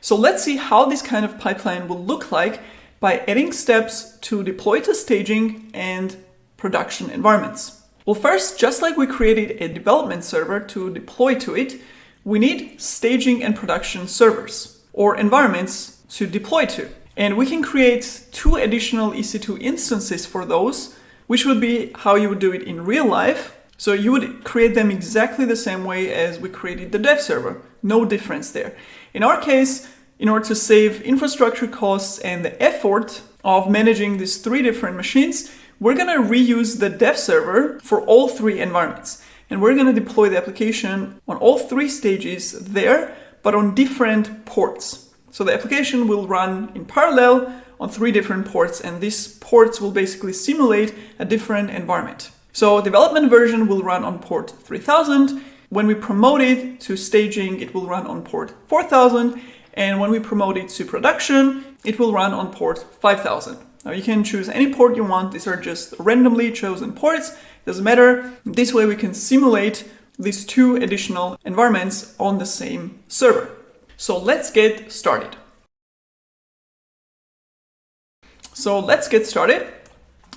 [SPEAKER 1] So let's see how this kind of pipeline will look like by adding steps to deploy to staging and production environments. Well, first, just like we created a development server to deploy to it, we need staging and production servers or environments to deploy to. And we can create 2 additional EC2 instances for those, which would be how you would do it in real life. So you would create them exactly the same way as we created the dev server. No difference there. In our case, in order to save infrastructure costs and the effort of managing these 3 different machines, we're going to reuse the dev server for all 3 environments. And we're going to deploy the application on all 3 stages there, but on different ports. So the application will run in parallel on 3 different ports, and these ports will basically simulate a different environment. So development version will run on port 3000. When we promote it to staging, it will run on port 4000. And when we promote it to production, it will run on port 5000. Now you can choose any port you want. These are just randomly chosen ports. Doesn't matter. This way we can simulate these 2 additional environments on the same server. So let's get started.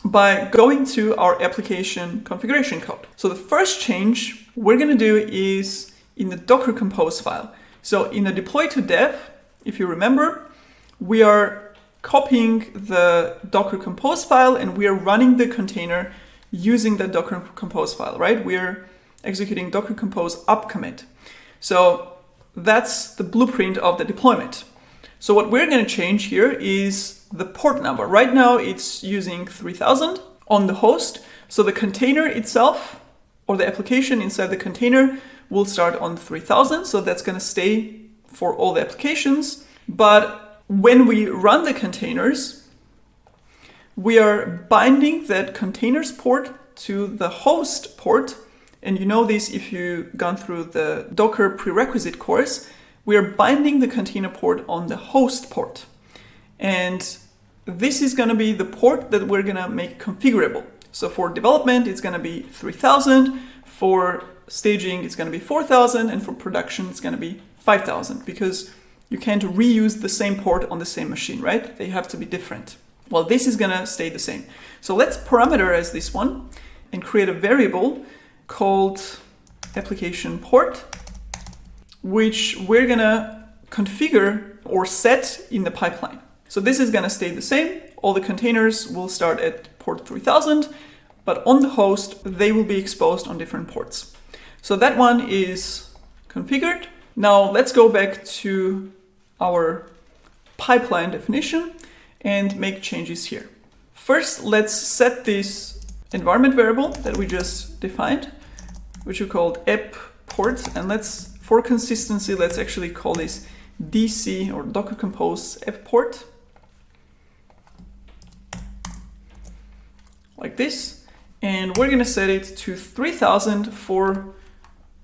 [SPEAKER 1] By going to our application configuration code. So the first change we're going to do is in the Docker Compose file. So in the deploy to dev, if you remember, we are copying the Docker Compose file and we are running the container using the Docker Compose file, right? We're executing Docker Compose up commit. So that's the blueprint of the deployment. So what we're going to change here is the port number. Right now it's using 3000 on the host. So the container itself, or the application inside the container, will start on 3000. So that's going to stay for all the applications. But when we run the containers, we are binding that containers port to the host port. And you know this if you've gone through the Docker prerequisite course. We are binding the container port on the host port. And this is going to be the port that we're going to make configurable. So for development, it's going to be 3000. For staging, it's going to be 4000. And for production, it's going to be 5000. Because you can't reuse the same port on the same machine, right? They have to be different. Well, this is going to stay the same. So let's parameterize this one and create a variable called application port, which we're going to configure or set in the pipeline. So this is going to stay the same. All the containers will start at port 3000, but on the host, they will be exposed on different ports. So that one is configured. Now let's go back to our pipeline definition and make changes here. First, let's set this environment variable that we just defined, which we called app port. And for consistency, let's actually call this DC or Docker Compose app port. Like this. And we're going to set it to 3000 for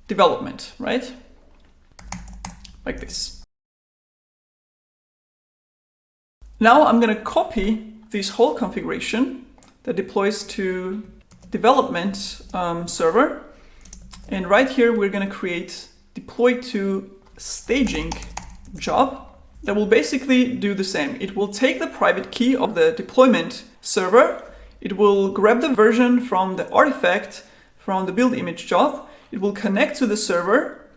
[SPEAKER 1] development, right? Like this. Now I'm going to copy this whole configuration that deploys to development server. And right here, we're going to create deploy to staging job that will basically do the same. It will take the private key of the deployment server. It will grab the version from the artifact from the build image job. It will connect to the server,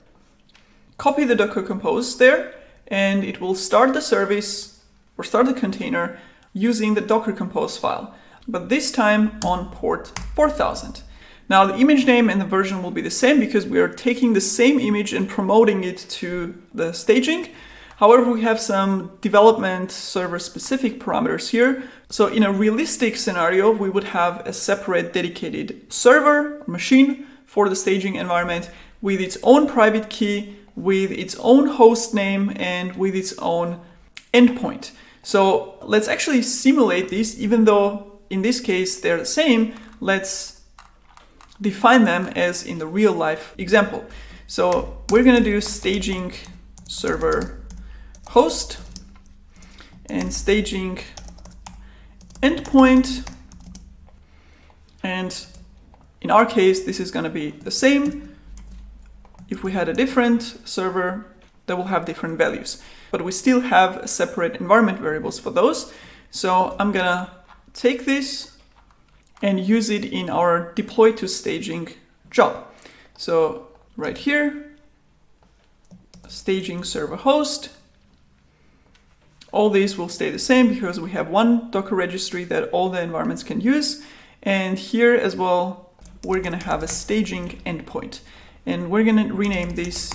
[SPEAKER 1] copy the Docker Compose there, and it will start the service or start the container using the Docker Compose file, but this time on port 4000. Now the image name and the version will be the same because we are taking the same image and promoting it to the staging. However, we have some development server specific parameters here. So in a realistic scenario, we would have a separate dedicated server machine for the staging environment with its own private key, with its own host name, and with its own endpoint. So let's actually simulate this, even though in this case they're the same. Let's define them as in the real life example. So we're going to do staging server host and staging endpoint. And in our case, this is going to be the same. If we had a different server, they will have different values, but we still have separate environment variables for those. So I'm going to take this and use it in our deploy to staging job. So right here, staging server host. All these will stay the same because we have one Docker registry that all the environments can use. And here as well, we're going to have a staging endpoint. And we're going to rename this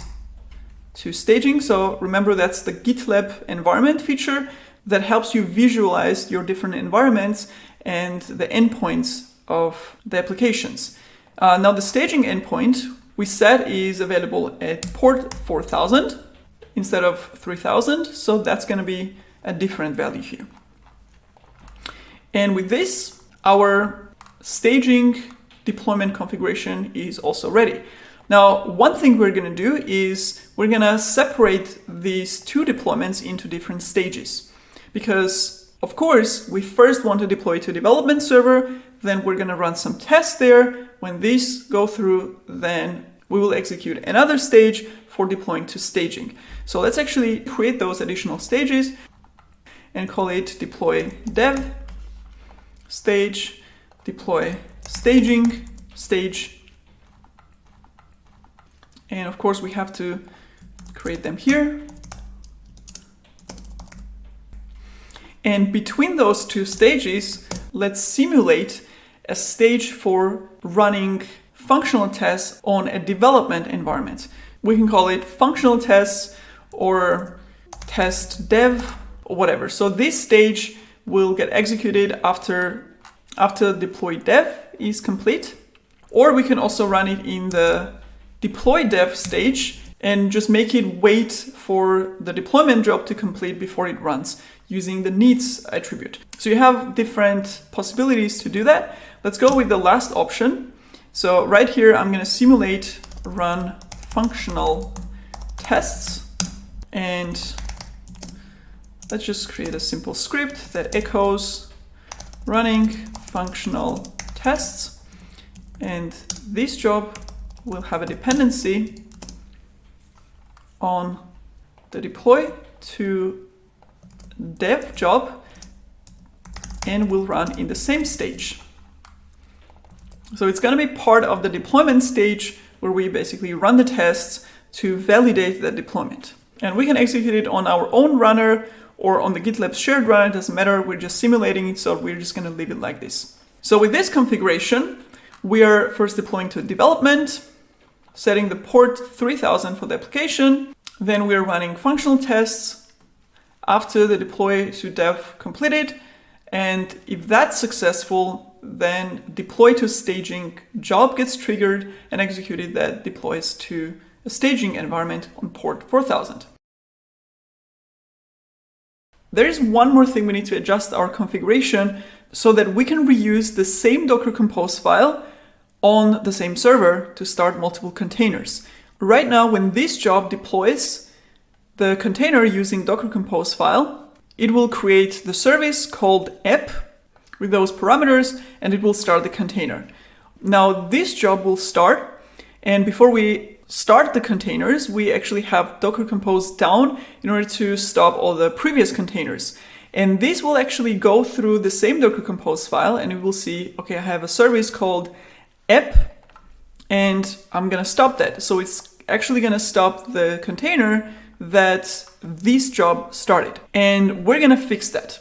[SPEAKER 1] to staging. So remember, that's the GitLab environment feature that helps you visualize your different environments and the endpoints of the applications. Now the staging endpoint we said is available at port 4000 instead of 3000. So that's going to be a different value here. And with this, our staging deployment configuration is also ready. Now, one thing we're going to do is we're going to separate these two deployments into different stages. Because, of course, we first want to deploy to development server, then we're going to run some tests there. When these go through, then we will execute another stage for deploying to staging. So let's actually create those additional stages and call it deploy dev, stage, deploy staging, stage. And of course, we have to create them here. And between those two stages, let's simulate a stage for running functional tests on a development environment. We can call it functional tests or test dev or whatever. So this stage will get executed after deploy dev is complete. Or we can also run it in the deploy dev stage and just make it wait for the deployment job to complete before it runs using the needs attribute. So you have different possibilities to do that. Let's go with the last option. So right here, I'm going to simulate run functional tests, and let's just create a simple script that echoes running functional tests. And this job will have a dependency on the deploy to dev job and will run in the same stage. So it's going to be part of the deployment stage where we basically run the tests to validate the deployment. And we can execute it on our own runner or on the GitLab shared runner, it doesn't matter, we're just simulating it, so we're just going to leave it like this. So with this configuration, we are first deploying to development, setting the port 3000 for the application. Then we're running functional tests after the deploy to dev completed. And if that's successful, then deploy to staging job gets triggered and executed that deploys to a staging environment on port 4000. There is one more thing we need to adjust our configuration so that we can reuse the same Docker Compose file on the same server to start multiple containers. Right now, when this job deploys the container using Docker Compose file, it will create the service called app with those parameters, and it will start the container. Now this job will start, and before we start the containers, we actually have Docker Compose down in order to stop all the previous containers. And this will actually go through the same Docker Compose file, and we will see, okay, I have a service called app, and I'm gonna stop that. So it's actually gonna stop the container that this job started, and we're gonna fix that.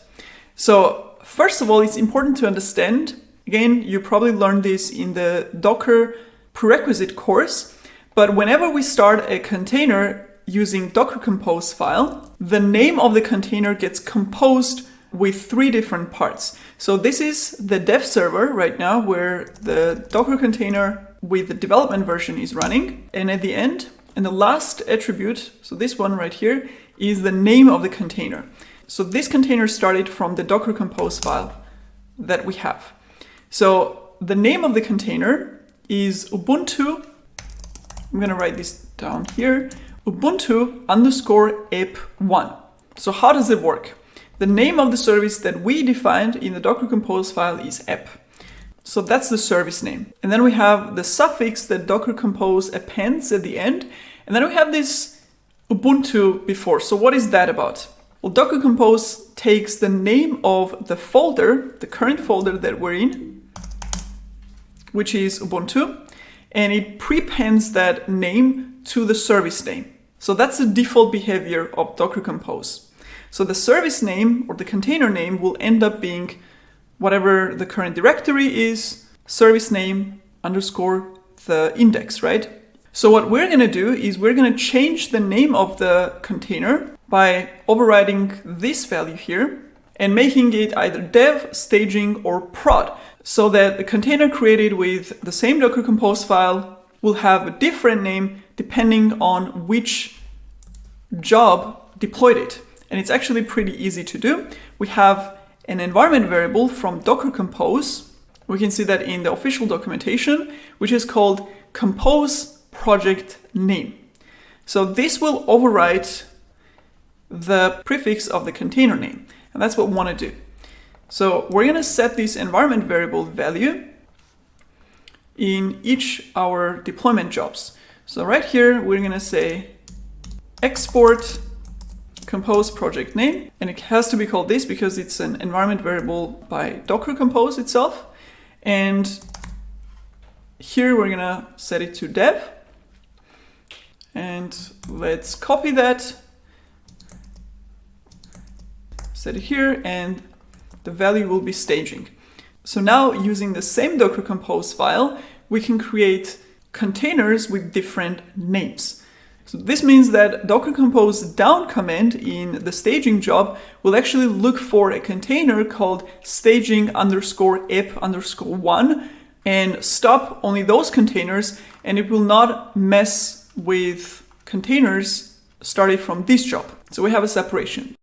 [SPEAKER 1] So first of all, it's important to understand, again, you probably learned this in the Docker prerequisite course, but whenever we start a container using Docker Compose file, the name of the container gets composed with 3 different parts. So this is the dev server right now where the Docker container with the development version is running. And at the end, and the last attribute, so this one right here, is the name of the container. So this container started from the Docker Compose file that we have. So the name of the container is Ubuntu. I'm going to write this down here. Ubuntu _ app1. So how does it work? The name of the service that we defined in the Docker Compose file is app. So that's the service name. And then we have the suffix that Docker Compose appends at the end. And then we have this Ubuntu before. So what is that about? Well, Docker Compose takes the name of the folder, the current folder that we're in, which is Ubuntu, and it prepends that name to the service name. So that's the default behavior of Docker Compose. So the service name or the container name will end up being whatever the current directory is, service name _ the index, right? So what we're going to do is we're going to change the name of the container by overriding this value here and making it either dev, staging, or prod, so that the container created with the same Docker Compose file will have a different name depending on which job deployed it. And it's actually pretty easy to do. We have an environment variable from Docker Compose. We can see that in the official documentation, which is called compose project name. So this will overwrite the prefix of the container name. And that's what we want to do. So we're going to set this environment variable value in each our deployment jobs. So right here, we're going to say export compose project name, and it has to be called this because it's an environment variable by Docker Compose itself. And here we're gonna set it to dev, and let's copy that. set it here, and the value will be staging. So now using the same Docker Compose file, we can create containers with different names. So this means that Docker Compose down command in the staging job will actually look for a container called staging_app_1 and stop only those containers, and it will not mess with containers started from this job. So we have a separation.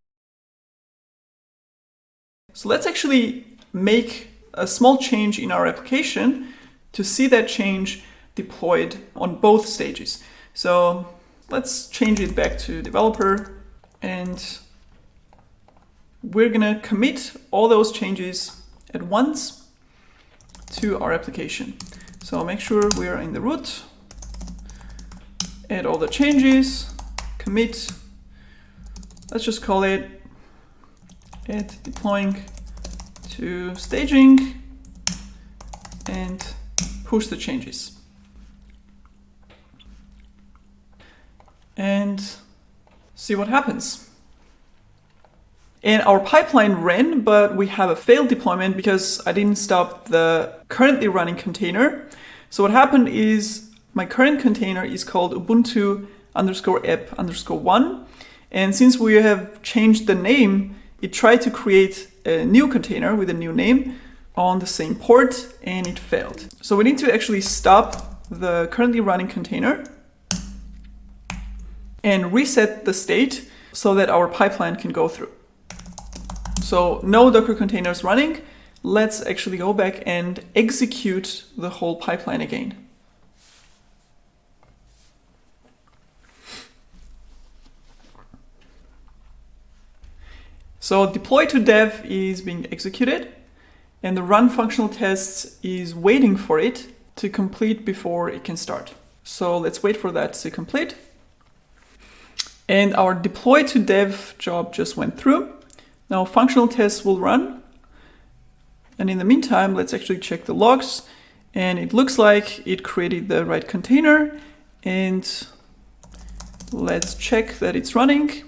[SPEAKER 1] So let's actually make a small change in our application to see that change deployed on both stages. So let's change it back to developer, and we're gonna commit all those changes at once to our application. So make sure we are in the root, add all the changes, commit, let's just call it add deploying to staging, and push the changes. And see what happens. And our pipeline ran, but we have a failed deployment because I didn't stop the currently running container. So what happened is my current container is called Ubuntu_app_1. And since we have changed the name, it tried to create a new container with a new name on the same port, and it failed. So we need to actually stop the currently running container and reset the state so that our pipeline can go through. So no Docker containers running. Let's actually go back and execute the whole pipeline again. So deploy to dev is being executed, and the run functional tests is waiting for it to complete before it can start. So let's wait for that to complete. And our deploy to dev job just went through. Now functional tests will run. And in the meantime, let's actually check the logs. And it looks like it created the right container. And let's check that it's running.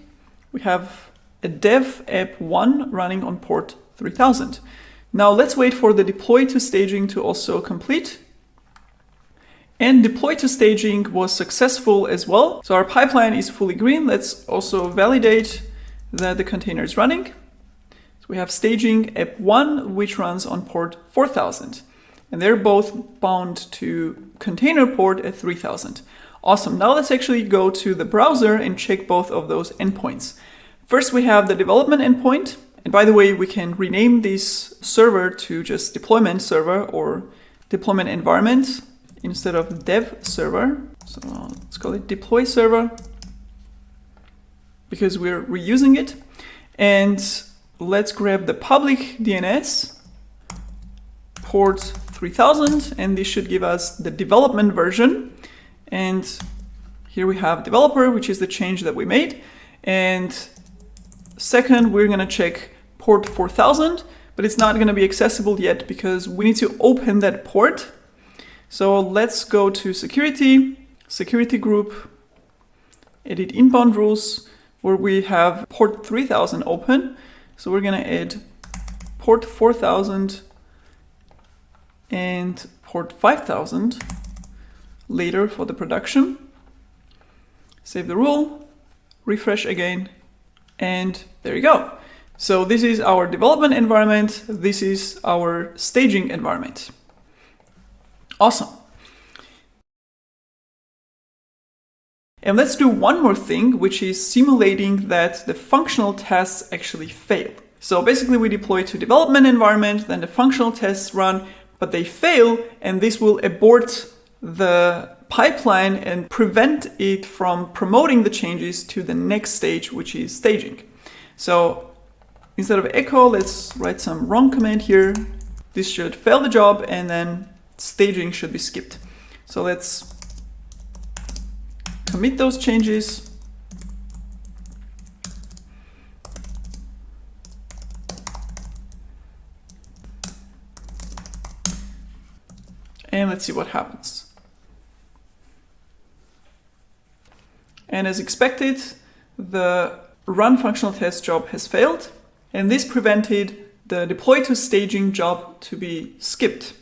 [SPEAKER 1] We have a dev app1 running on port 3000. Now let's wait for the deploy to staging to also complete. And deploy to staging was successful as well. So our pipeline is fully green. Let's also validate that the container is running. So we have staging app1, which runs on port 4000. And they're both bound to container port at 3000. Awesome. Now let's actually go to the browser and check both of those endpoints. First, we have the development endpoint. And by the way, we can rename this server to just deployment server or deployment environment instead of dev server. So let's call it deploy server because we're reusing it. And let's grab the public DNS port 3000, and this should give us the development version. And here we have developer, which is the change that we made. And second, we're going to check port 4000, but it's not going to be accessible yet because we need to open that port. So let's go to security group, edit inbound rules, where we have port 3000 open. So we're going to add port 4000 and port 5000 later for the production. Save the rule, refresh again, and there you go. So this is our development environment. This is our staging environment. Awesome. And let's do one more thing, which is simulating that the functional tests actually fail. So basically we deploy to development environment, then the functional tests run, but they fail, and this will abort the pipeline and prevent it from promoting the changes to the next stage, which is staging. So instead of echo, let's write some wrong command here. This should fail the job, and then staging should be skipped. So let's commit those changes. And let's see what happens. And as expected, the run functional test job has failed. and this prevented the deploy to staging job to be skipped.